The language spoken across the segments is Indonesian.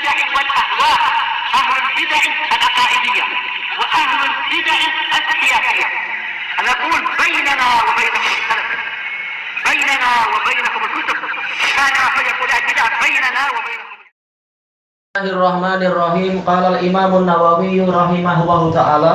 البدع والأهواء، أهل البدع العقائدية وأهل البدع السياسية. نقول بيننا وبينكم السلف، بيننا وبينكم الكتب، كان فيقول البدع بيننا وبينكم. Bismillahirrahmanirrahim. Qala al-Imam an-Nawawi rahimahullahu ta'ala,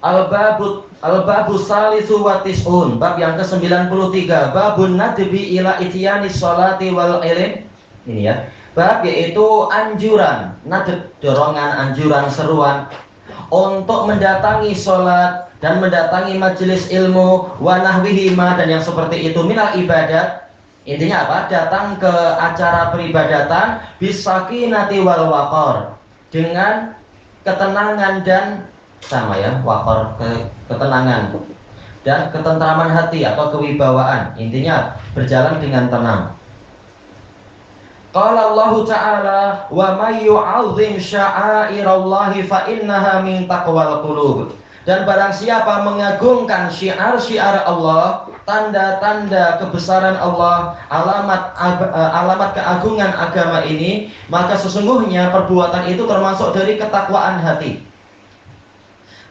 Al-babu salisu wa tis'un, bab yang ke-93, babun nadbi ila ityani sholati wal ilm. Ini ya, bab yaitu anjuran, nadb dorongan, anjuran, seruan untuk mendatangi sholat dan mendatangi majelis ilmu, wa nahwihima, dan yang seperti itu, minal ibadat. Intinya apa? Datang ke acara peribadatan bisakinati wal waqar, dengan ketenangan dan sama ya, waqar, ketenangan dan ketentraman hati atau kewibawaan. Intinya berjalan dengan tenang. Qala Allah Ta'ala, wa may yu'azzim sya'airallahi fa innaha min taqwal qulub. Dan barang siapa mengagungkan syiar-syiar Allah, tanda-tanda kebesaran Allah, alamat keagungan agama ini, maka sesungguhnya perbuatan itu termasuk dari ketakwaan hati.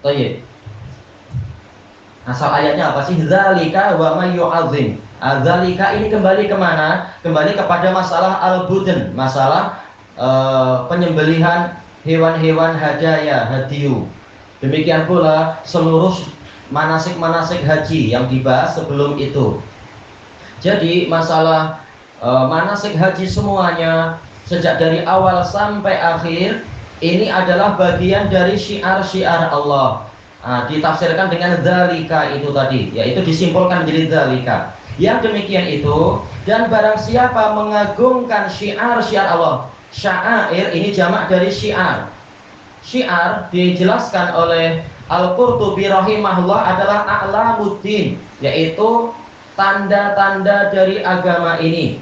Baik. Asal ayatnya apa sih? Zalika wa may yu'azzim. Zalika ini kembali kemana? Kembali kepada masalah al-budn, masalah penyembelihan hewan-hewan hadaya, hadiyu. Demikian pula seluruh manasik-manasik haji yang dibahas sebelum itu. Jadi masalah manasik haji semuanya sejak dari awal sampai akhir ini adalah bagian dari syiar-syiar Allah. Ditafsirkan dengan dzalika itu tadi, yaitu disimpulkan menjadi dzalika. Yang demikian itu, dan barang siapa mengagungkan syiar-syiar Allah. Sya'air ini jamak dari syiar. Syiar dijelaskan oleh Al-Qurtubi rahimahullah adalah a'lamuddin, yaitu tanda-tanda dari agama ini.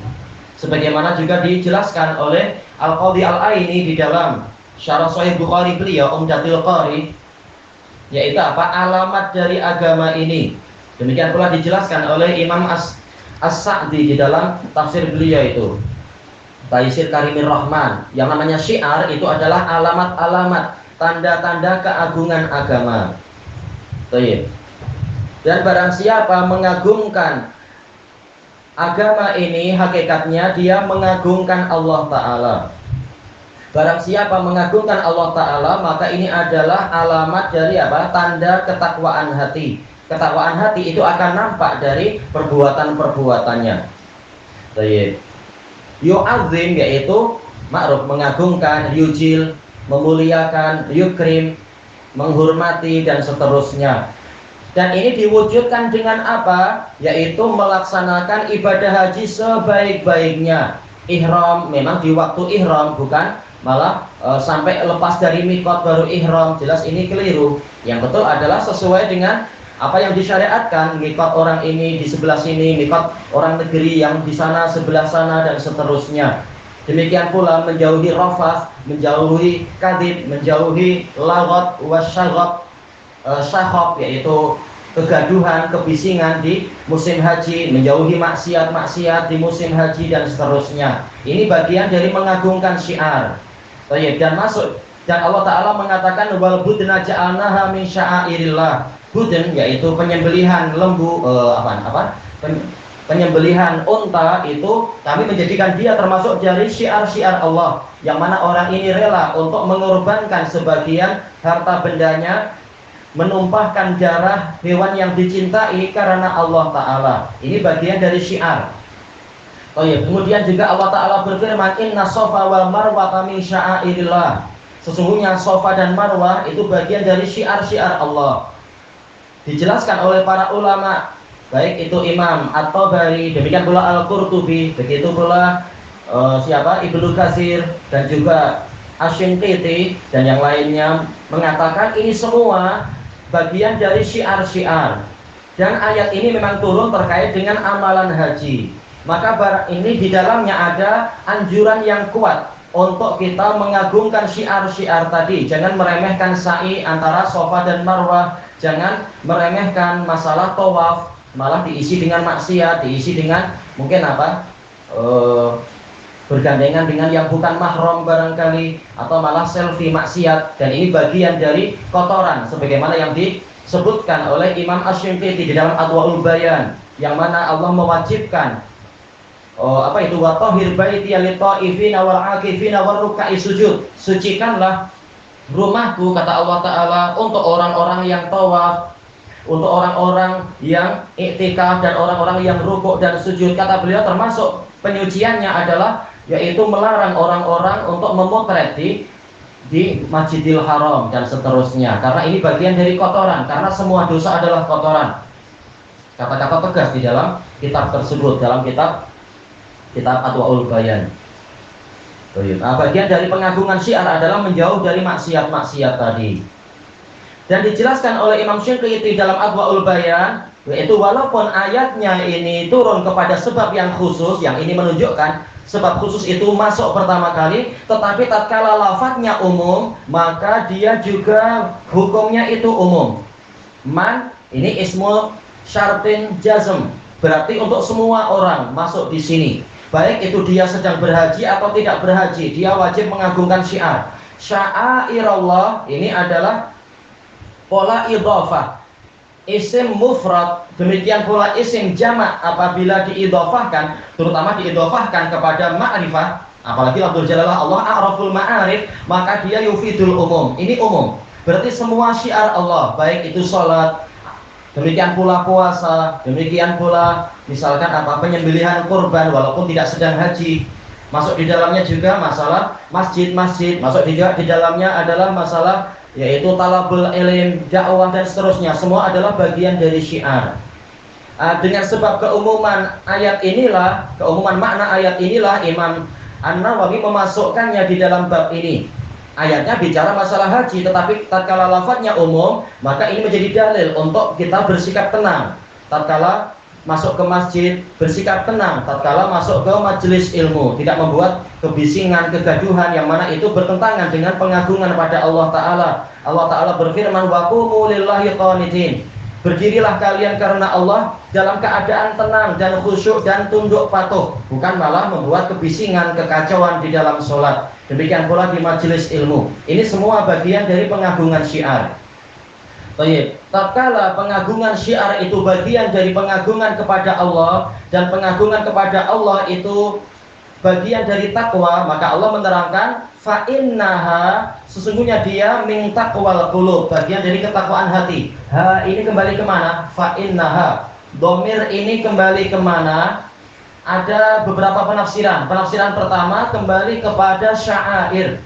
Sebagaimana juga dijelaskan oleh Al-Qadhi Al-Aini di dalam Syarah Sahih Bukhari beliau, Umdatul Qari, yaitu apa? Alamat dari agama ini. Demikian pula dijelaskan oleh Imam As-Sa'di di dalam tafsir beliau itu, Taisir Karimir Rahman. Yang namanya syiar itu adalah alamat-alamat, tanda-tanda keagungan agama. Baik. Dan barang siapa mengagungkan agama ini, hakikatnya dia mengagungkan Allah Ta'ala. Barang siapa mengagungkan Allah Ta'ala, maka ini adalah alamat dari apa? Tanda ketakwaan hati. Ketakwaan hati itu akan nampak dari perbuatan-perbuatannya. Baik. Yu'azzim yaitu ma'ruf, mengagungkan, yujil, memuliakan, yukrim, menghormati, dan seterusnya. Dan ini diwujudkan dengan apa? Yaitu melaksanakan ibadah haji sebaik-baiknya. Ihram memang di waktu ihram, bukan malah sampai lepas dari mikot baru ihram. Jelas ini keliru. Yang betul adalah sesuai dengan apa yang disyariatkan. Mikot orang ini di sebelah sini, mikot orang negeri yang di sana sebelah sana, dan seterusnya. Demikian pula menjauhi rafas, menjauhi kadhib, menjauhi lagot wasyaghab, syaghab yaitu kegaduhan, kebisingan di musim haji, menjauhi maksiat-maksiat di musim haji, dan seterusnya. Ini bagian dari mengagungkan syiar. Dan masuk, dan Allah Ta'ala mengatakan wal budna ja'alnaha min sya'airillah. Budn yaitu penyembelihan lembu, penyembelihan unta itu kami menjadikan dia termasuk dari syiar-syiar Allah, yang mana orang ini rela untuk mengorbankan sebagian harta bendanya, menumpahkan darah hewan yang dicintai karena Allah Ta'ala. Ini bagian dari syiar. Kemudian juga Allah Ta'ala berfirman, inna sofa wal marwa min sya'airillah. Sesungguhnya sofa dan marwah itu bagian dari syiar-syiar Allah. Dijelaskan oleh para ulama, baik itu Imam At-Tabari, demikian pula Al-Qurtubi, begitu pula Ibnu Katsir, dan juga Asy-Shinqiti dan yang lainnya, mengatakan ini semua bagian dari syiar-syiar. Dan ayat ini memang turun terkait dengan amalan haji. Maka ini di dalamnya ada anjuran yang kuat untuk kita mengagungkan syiar-syiar tadi. Jangan meremehkan sa'i antara Safa dan Marwah, jangan meremehkan masalah tawaf, malah diisi dengan maksiat, diisi dengan mungkin bergandengan dengan yang bukan mahram barangkali, atau malah selfie maksiat, dan ini bagian dari kotoran sebagaimana yang disebutkan oleh Imam Asy-Syinkiti di dalam Adwaul Bayan, yang mana Allah mewajibkan wa tahhir baiti lit-ta'ifina wal-'akifina war-ruk'i sujud. Sucikanlah rumahku, kata Allah Ta'ala, untuk orang-orang yang tawaf, untuk orang-orang yang iktikaf, dan orang-orang yang rukuk dan sujud. Kata beliau termasuk penyuciannya adalah yaitu melarang orang-orang untuk memotret di Masjidil Haram dan seterusnya, karena ini bagian dari kotoran, karena semua dosa adalah kotoran. Kata-kata tegas di dalam kitab tersebut, dalam kitab Adwaul Bayan. Nah, bagian dari pengagungan syiar adalah menjauh dari maksiat-maksiat tadi. Dan dijelaskan oleh Imam Syinkiti dalam Adwaul Bayan, yaitu walaupun ayatnya ini turun kepada sebab yang khusus, yang ini menunjukkan sebab khusus itu masuk pertama kali, tetapi tatkala lafadznya umum, maka dia juga hukumnya itu umum. Man ini ismul syartin jazm, berarti untuk semua orang masuk di sini. Baik itu dia sedang berhaji atau tidak berhaji, dia wajib mengagungkan syiar. Sya'airallah ini adalah pola idhofah, isim mufrad, demikian pula isim jamak apabila diidhofahkan, terutama diidhofahkan kepada ma'rifah, apalagi lafzul jalalah Allah a'raful ma'arif, maka dia yufidul umum. Ini umum, berarti semua syiar Allah, baik itu sholat, demikian pula puasa, demikian pula misalkan penyembelihan kurban walaupun tidak sedang haji, masuk di dalamnya juga masalah masjid-masjid, masuk juga di dalamnya adalah masalah yaitu talabul ilm, dakwah dan seterusnya, semua adalah bagian dari syiar. Dengan sebab keumuman ayat inilah, keumuman makna ayat inilah, Imam An-Nawawi memasukkannya di dalam bab ini. Ayatnya bicara masalah haji, tetapi tatkala lafadznya umum, maka ini menjadi dalil untuk kita bersikap tenang tatkala masuk ke masjid, bersikap tenang tatkala masuk ke majelis ilmu, tidak membuat kebisingan, kegaduhan yang mana itu bertentangan dengan pengagungan pada Allah Ta'ala. Allah Ta'ala berfirman, wa qumu lillahi qanitin, berdirilah kalian karena Allah dalam keadaan tenang dan khusyuk dan tunduk patuh, bukan malah membuat kebisingan, kekacauan di dalam sholat. Demikian pula di majelis ilmu. Ini semua bagian dari pengagungan syiar. Baik, tatkala pengagungan syiar itu bagian dari pengagungan kepada Allah, dan pengagungan kepada Allah itu bagian dari takwa, maka Allah menerangkan fa innaha, sesungguhnya dia min taqwal qulub, bagian dari ketakwaan hati. Ha ini kembali kemana? Fa innaha, domir ini kembali kemana? Ada beberapa penafsiran. Penafsiran pertama kembali kepada sya'air,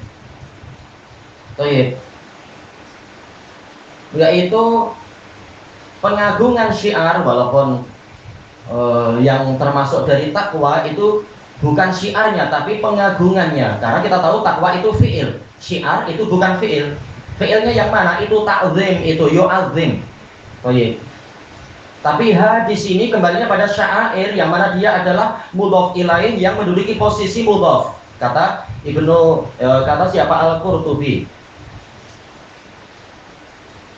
yaitu pengagungan syiar, walaupun yang termasuk dari takwa itu bukan syiarnya tapi pengagungannya, karena kita tahu takwa itu fi'il, syiar itu bukan fi'il. Fi'ilnya yang mana? Itu ta'zim, itu yu'azzim. Tapi di sini kembalinya pada sya'air, yang mana dia adalah mudhof ilaih yang menduduki posisi mudhof. Kata siapa? Al-Qurtubi.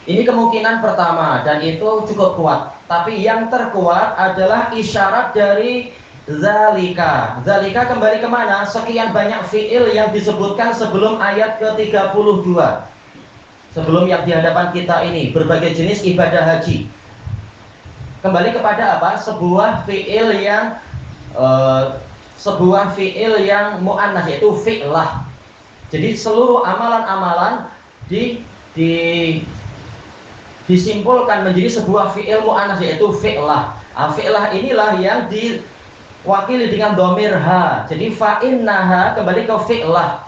Ini kemungkinan pertama dan itu cukup kuat. Tapi yang terkuat adalah isyarat dari zalika. Zalika kembali kemana? Sekian banyak fi'il yang disebutkan sebelum ayat ke-32. Sebelum yang di hadapan kita ini, berbagai jenis ibadah haji. Kembali kepada apa? Sebuah fi'il yang mu'annas, yaitu fi'lah. Jadi seluruh amalan-amalan disimpulkan menjadi sebuah fi'il mu'annas, yaitu fi'lah. Fi'lah inilah yang diwakili dengan dhamir ha. Jadi fa'innaha kembali ke fi'lah.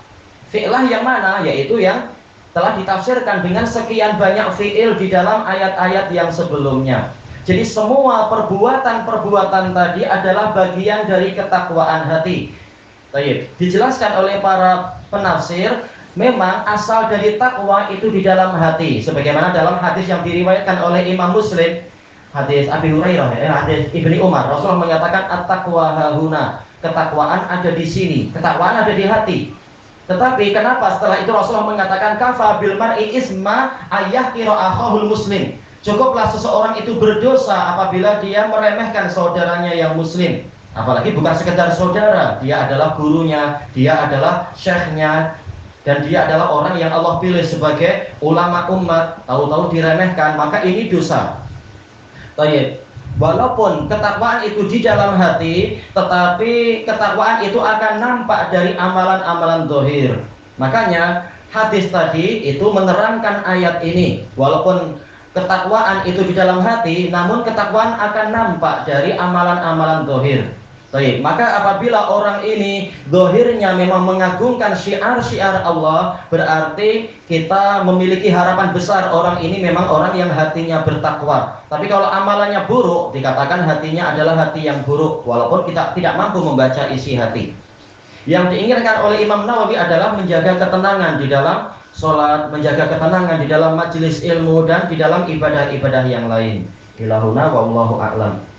Fi'lah yang mana? Yaitu yang telah ditafsirkan dengan sekian banyak fi'il di dalam ayat-ayat yang sebelumnya. Jadi semua perbuatan-perbuatan tadi adalah bagian dari ketakwaan hati. Baik, dijelaskan oleh para penafsir, memang asal dari takwa itu di dalam hati, sebagaimana dalam hadis yang diriwayatkan oleh Imam Muslim, hadis Abi Hurairah, hadis Ibni Umar, Rasulullah mengatakan at-taqwa hahuna, ketakwaan ada di sini, ketakwaan ada di hati. Tetapi kenapa setelah itu Rasulullah mengatakan kafa bil mar'i isma ayyahqira akhahul muslim, cukuplah seseorang itu berdosa apabila dia meremehkan saudaranya yang muslim. Apalagi bukan sekedar saudara, dia adalah gurunya, dia adalah syekhnya, dan dia adalah orang yang Allah pilih sebagai ulama umat, tahu-tahu diremehkan, maka ini dosa. Baik. Walaupun ketakwaan itu di dalam hati, tetapi ketakwaan itu akan nampak dari amalan-amalan zahir. Makanya hadis tadi itu menerangkan ayat ini. Walaupun ketakwaan itu di dalam hati, namun ketakwaan akan nampak dari amalan-amalan zahir. Baik, maka apabila orang ini zahirnya memang mengagungkan syiar-syiar Allah, berarti kita memiliki harapan besar orang ini memang orang yang hatinya bertakwa. Tapi kalau amalannya buruk, dikatakan hatinya adalah hati yang buruk, walaupun kita tidak mampu membaca isi hati. Yang diinginkan oleh Imam Nawawi adalah menjaga ketenangan di dalam sholat, menjaga ketenangan di dalam majelis ilmu, dan di dalam ibadah-ibadah yang lain. Ilahuna wallahu a'lam.